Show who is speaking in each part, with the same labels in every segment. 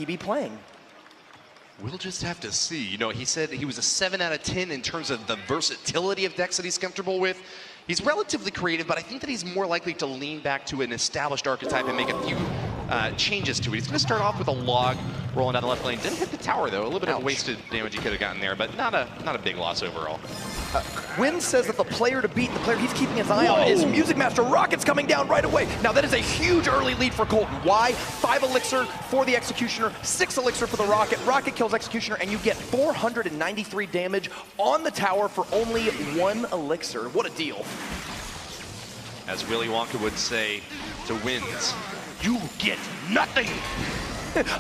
Speaker 1: he be playing?
Speaker 2: We'll just have to see. You know, he said he was a 7 out of 10 in terms of the versatility of decks that he's comfortable with. He's relatively creative, but I think that he's more likely to lean back to an established archetype and make a few changes to it. He's going to start off with a log rolling down the left lane. Didn't hit the tower, though. A little bit of wasted damage he could have gotten there, but not a big loss overall.
Speaker 1: Wynn says that the player to beat, the player he's keeping his eye on, is Music Master. Rocket's coming down right away. Now that is a huge early lead for Colton. Why? 5 elixir for the Executioner, 6 elixir for the Rocket. Rocket kills Executioner, and you get 493 damage on the tower for only 1 elixir. What a deal.
Speaker 2: As Willy Wonka would say to Wins, you get nothing.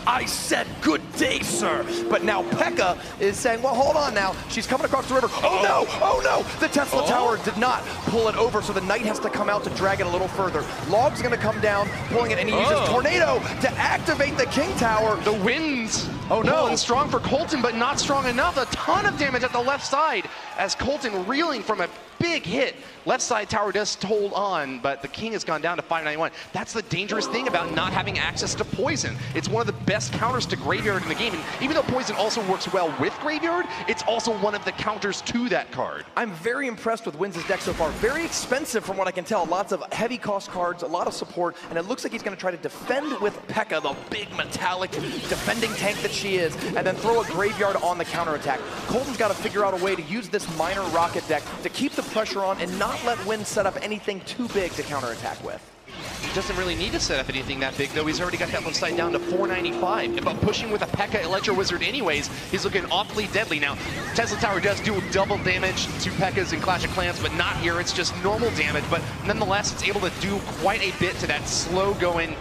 Speaker 1: I said good day, sir. But now Pekka is saying, well, hold on now. She's coming across the river. Oh no, oh no. The Tesla Tower did not pull it over, so the Knight has to come out to drag it a little further. Log's gonna come down, pulling it, and he uses Tornado to activate the King Tower.
Speaker 2: The Winds.
Speaker 1: Oh no.
Speaker 2: Pulling strong for Colton, but not strong enough. A ton of damage at the left side as Colton reeling from a big hit. Left side tower does hold on, but the King has gone down to 591. That's the dangerous thing about not having access to Poison. It's one of the best counters to Graveyard in the game, and even though Poison also works well with Graveyard, it's also one of the counters to that card.
Speaker 1: I'm very impressed with Wins' deck so far. Very expensive from what I can tell. Lots of heavy cost cards, a lot of support, and it looks like he's going to try to defend with Pekka, the big metallic defending tank that she is, and then throw a Graveyard on the counterattack. Colton's got to figure out a way to use this minor Rocket deck to keep the pressure on and not let Win set up anything too big to counterattack with.
Speaker 2: He doesn't really need to set up anything that big, though. He's already got that left side down to 495. But pushing with a Pekka Electro Wizard anyways, he's looking awfully deadly. Now, Tesla Tower does do double damage to Pekkas in Clash of Clans, but not here. It's just normal damage, but nonetheless, it's able to do quite a bit to that slow-going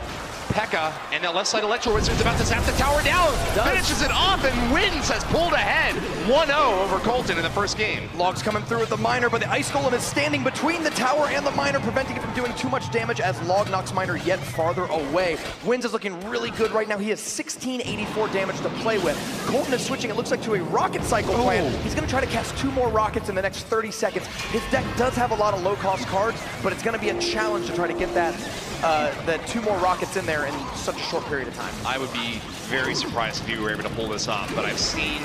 Speaker 2: Pekka, and that left side Electro Wizard's about to zap the tower down. Finishes it off, and Wins has pulled ahead 1-0 over Colton in the first game.
Speaker 1: Log's coming through with the Miner, but the Ice Golem is standing between the tower and the Miner, preventing it from doing too much damage as Log knocks Miner yet farther away. Wins is looking really good right now. He has 1684 damage to play with. Colton is switching, it looks like, to a Rocket Cycle plan. He's going to try to cast 2 more Rockets in the next 30 seconds. His deck does have a lot of low-cost cards, but it's going to be a challenge to try to get that the 2 more Rockets in there in such a short period of time.
Speaker 2: I would be very surprised if you were able to pull this off, but I've seen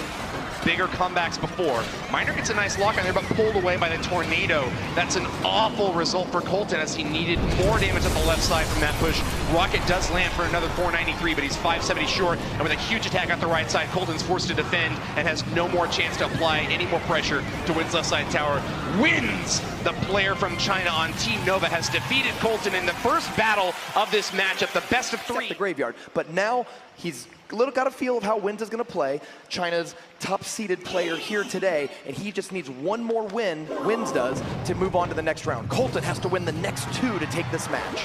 Speaker 2: bigger comebacks before. Miner gets a nice lock on there, but pulled away by the Tornado. That's an awful result for Colton as he needed more damage at the left side from that push. Rocket does land for another 493, but he's 570 short, and with a huge attack at the right side, Colton's forced to defend and has no more chance to apply any more pressure to Win's left side tower. Wins, the player from China on Team Nova, has defeated Colton in the first battle of this matchup, the best of 3.
Speaker 1: The Graveyard, but now he's got a feel of how Wins is going to play. China's top-seeded player here today, and he just needs 1 more win, Wins does, to move on to the next round. Colton has to win the next 2 to take this match.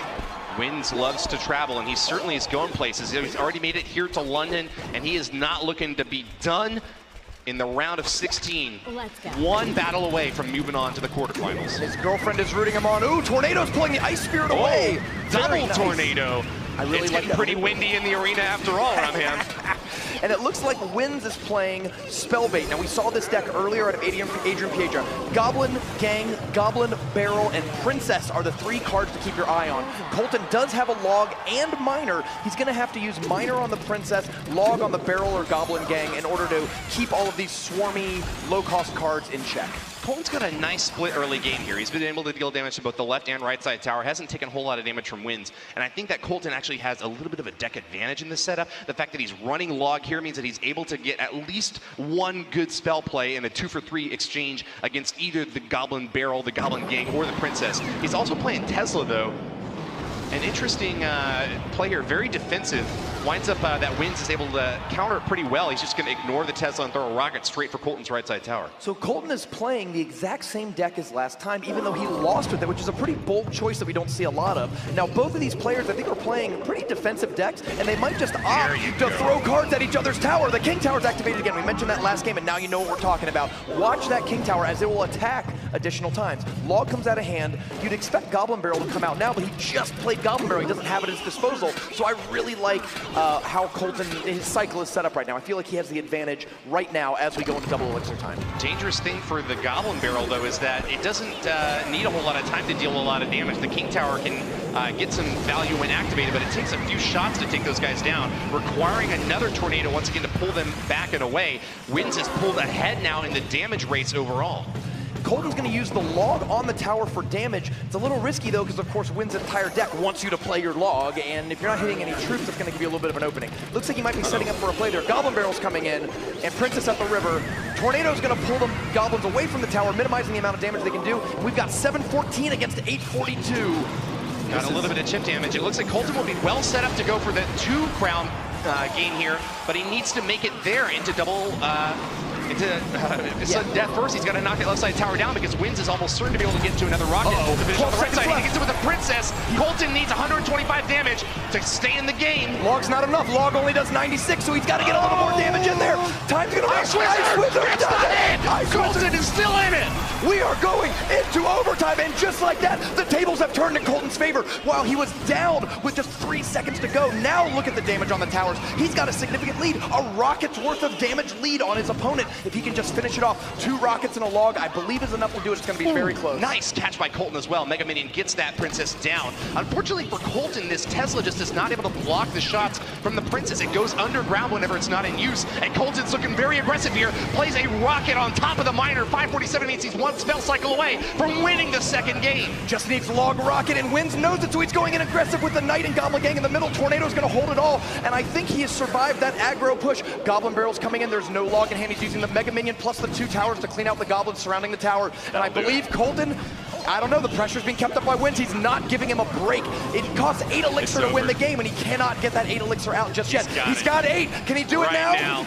Speaker 2: Wins loves to travel, and he certainly is going places. He's already made it here to London, and he is not looking to be done in the round of 16.
Speaker 3: Let's go. 1
Speaker 2: battle away from moving on to the quarterfinals.
Speaker 1: His girlfriend is rooting him on. Ooh, Tornado's pulling the Ice Spirit away.
Speaker 2: Double Tornado.
Speaker 1: I really
Speaker 2: it's
Speaker 1: like
Speaker 2: getting
Speaker 1: that.
Speaker 2: pretty windy in the arena after all around him.
Speaker 1: And it looks like Wins is playing Spellbait. Now, we saw this deck earlier out of Adrian Piedra. Goblin, Gang, Goblin, Barrel, and Princess are the 3 cards to keep your eye on. Colton does have a Log and Miner. He's going to have to use Miner on the Princess, Log on the Barrel or Goblin Gang in order to keep all of these swarmy, low-cost cards in check.
Speaker 2: Colton's got a nice split early game here. He's been able to deal damage to both the left and right side tower. Hasn't taken a whole lot of damage from Wins. And I think that Colton actually has a little bit of a deck advantage in this setup. The fact that he's running Log here means that he's able to get at least 1 good spell play in a 2-for-3 exchange against either the Goblin Barrel, the Goblin Gang, or the Princess. He's also playing Tesla, though. An interesting play here, very defensive. Winds up that Wins is able to counter it pretty well. He's just going to ignore the Tesla and throw a rocket straight for Colton's right side tower.
Speaker 1: So Colton is playing the exact same deck as last time, even though he lost with it, which is a pretty bold choice that we don't see a lot of. Now, both of these players, I think, are playing pretty defensive decks, and they might just opt to throw cards at each other's tower. The King Tower's activated again. We mentioned that last game, and now you know what we're talking about. Watch that King Tower as it will attack additional times. Log comes out of hand. You'd expect Goblin Barrel to come out now, but he just played Goblin Barrel. He doesn't have it at his disposal. So I really like how Colton, his cycle is set up right now. I feel like he has the advantage right now as we go into double elixir time.
Speaker 2: Dangerous thing for the Goblin Barrel, though, is that it doesn't need a whole lot of time to deal a lot of damage. The King Tower can get some value when activated, but it takes a few shots to take those guys down, requiring another tornado once again to pull them back and away. Wins has pulled ahead now in the damage race overall.
Speaker 1: Colton's going to use the log on the tower for damage. It's a little risky, though, because, of course, Wynn's entire deck wants you to play your log, and if you're not hitting any troops, that's going to give you a little bit of an opening. Looks like he might be setting up for a play there. Goblin Barrel's coming in, and Princess at the river. Tornado's going to pull the Goblins away from the tower, minimizing the amount of damage they can do. And we've got 714 against 842.
Speaker 2: Got a little bit of chip damage. It looks like Colton will be well set up to go for the 2 crown game here, but he needs to make it there into double... sudden death first. He's got to knock that left side tower down because Wins is almost certain to be able to get to another rocket. The vision on the right side. He gets it with a Princess. Colton needs 125 damage to stay in the game.
Speaker 1: Log's not enough. Log only does 96, so he's got to get a little more damage in there. Time's going to
Speaker 2: Ice Wizard! It's not in! Colton is still in it!
Speaker 1: We are going into overtime, and just like that, the tables have turned in Colton's favor. While he was down with just 3 seconds to go, now look at the damage on the towers. He's got a significant lead, a rocket's worth of damage lead on his opponent. If he can just finish it off, 2 rockets and a log, I believe is enough to do it. It's going to be very close.
Speaker 2: Nice catch by Colton as well. Mega Minion gets that Princess down. Unfortunately for Colton, this Tesla just is not able to block the shots from the Princess. It goes underground whenever it's not in use, and Colton's looking very aggressive here. Plays a rocket on top of the miner. 547 means he's 1 spell cycle away from winning the second game.
Speaker 1: Just needs log rocket, and Wins knows it, so he's going in aggressive with the Knight and Goblin Gang in the middle. Tornado's going to hold it all, and I think he has survived that aggro push. Goblin Barrel's coming in. There's no log in hand. He's using the Mega Minion plus the 2 towers to clean out the goblins surrounding the tower. And I believe Colton, I don't know, the pressure's being kept up by Wins. He's not giving him a break. It costs 8 elixir to win the game, and he cannot get that 8 elixir out just yet. He's got 8. Can he do it now?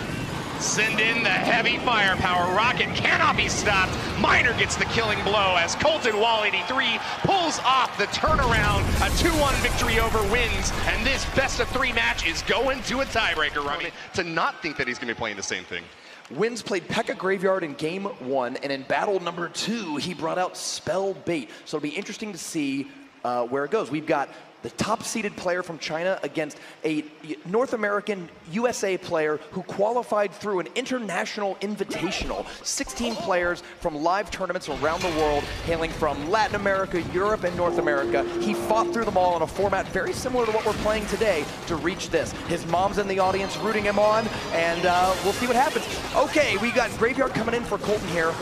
Speaker 2: Send in the heavy firepower. Rocket cannot be stopped. Miner gets the killing blow as Coltonw83 pulls off the turnaround. A 2-1 victory over Wins, and this best-of-3 match is going to a tiebreaker, Rami. To not think that he's going to be playing the same thing.
Speaker 1: Wins played P.E.K.K.A. Graveyard in game 1, and in battle number 2, he brought out Spell Bait. So it'll be interesting to see where it goes. We've got the top-seeded player from China against a North American USA player who qualified through an international invitational. 16 players from live tournaments around the world, hailing from Latin America, Europe, and North America. He fought through them all in a format very similar to what we're playing today to reach this. His mom's in the audience rooting him on, and we'll see what happens. Okay, we got Graveyard coming in for Colton here.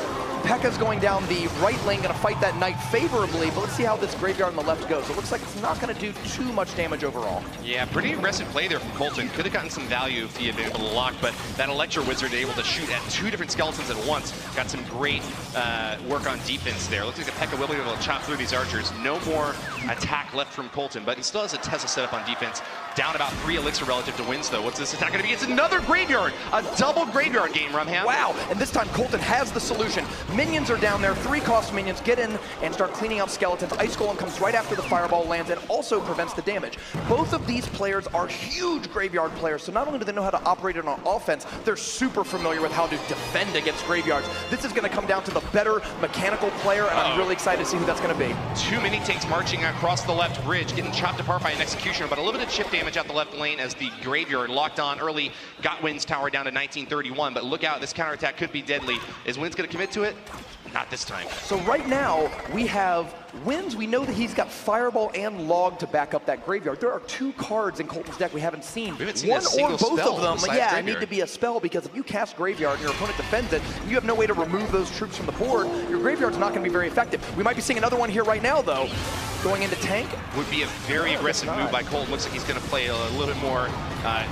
Speaker 1: P.E.K.K.A.'s going down the right lane, going to fight that Knight favorably, but let's see how this Graveyard on the left goes. It looks like it's not going to do too much damage overall. Yeah,
Speaker 2: pretty aggressive play there from Colton. Could have gotten some value if he had been able to lock, but that Electro Wizard able to shoot at 2 different skeletons at once. Got some great work on defense there. Looks like the P.E.K.K.A. will be able to chop through these archers. No more attack left from Colton, but he still has a Tesla set up on defense. Down about 3 elixir relative to Wins, though. What's this attack going to be? It's another Graveyard! A double Graveyard game, Rumham.
Speaker 1: Wow, and this time Colton has the solution. Minions are down there, 3 cost minions. Get in and start cleaning out skeletons. Ice Golem comes right after the fireball lands and also prevents the damage. Both of these players are huge Graveyard players, so not only do they know how to operate it on offense, they're super familiar with how to defend against Graveyards. This is going to come down to the better mechanical player, and I'm really excited to see who that's going to be.
Speaker 2: 2 mini tanks marching across the left bridge, getting chopped apart by an Executioner, but a little bit of chip damage out the left lane as the Graveyard locked on early, got Wins tower down to 1931, but look out, this counterattack could be deadly. Is Wins going to commit to it? Not this time.
Speaker 1: So right now, we have Wins. We know that he's got Fireball and Log to back up that Graveyard. There are 2 cards in Colton's deck we haven't seen.
Speaker 2: We haven't seen
Speaker 1: one or both of them. Yeah,
Speaker 2: Graveyard.
Speaker 1: need to be a spell, because if you cast Graveyard and your opponent defends it, you have no way to remove those troops from the board. Your Graveyard's not going to be very effective. We might be seeing another one here right now, though. Going into tank.
Speaker 2: Would be a very aggressive move by Colton. Looks like he's going to play a little bit more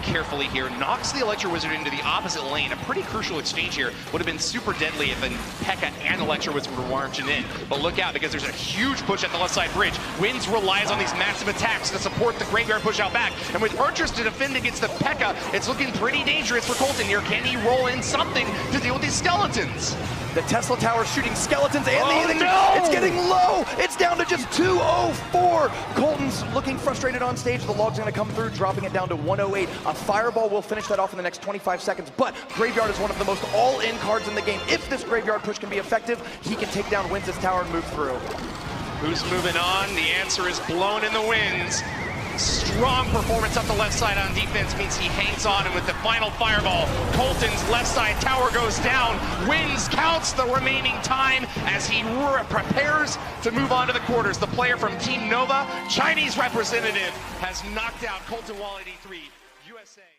Speaker 2: carefully here. Knocks the Electro Wizard into the opposite lane. A pretty crucial exchange here. Would have been super deadly if P.E.K.K.A. and Electro Wizard were marching in. But look out, because there's a huge push at the left side bridge. Wins relies on these massive attacks to support the Graveyard push out back. And with archers to defend against the P.E.K.K.A., it's looking pretty dangerous for Colton here. Can he roll in something to deal with these skeletons?
Speaker 1: The Tesla Tower shooting skeletons, and it's getting low. It's down to just 204. Colton's looking frustrated on stage. The Log's going to come through, dropping it down to 108. A Fireball will finish that off in the next 25 seconds, but Graveyard is one of the most all-in cards in the game. If this Graveyard push can be effective, he can take down Wins' tower and move through.
Speaker 2: Who's moving on? The answer is blown in the winds. Strong performance up the left side on defense means he hangs on, and with the final fireball, Colton's left side tower goes down. Wins counts the remaining time as he prepares to move on to the quarters. The player from Team Nova, Chinese representative, has knocked out Coltonw83, USA.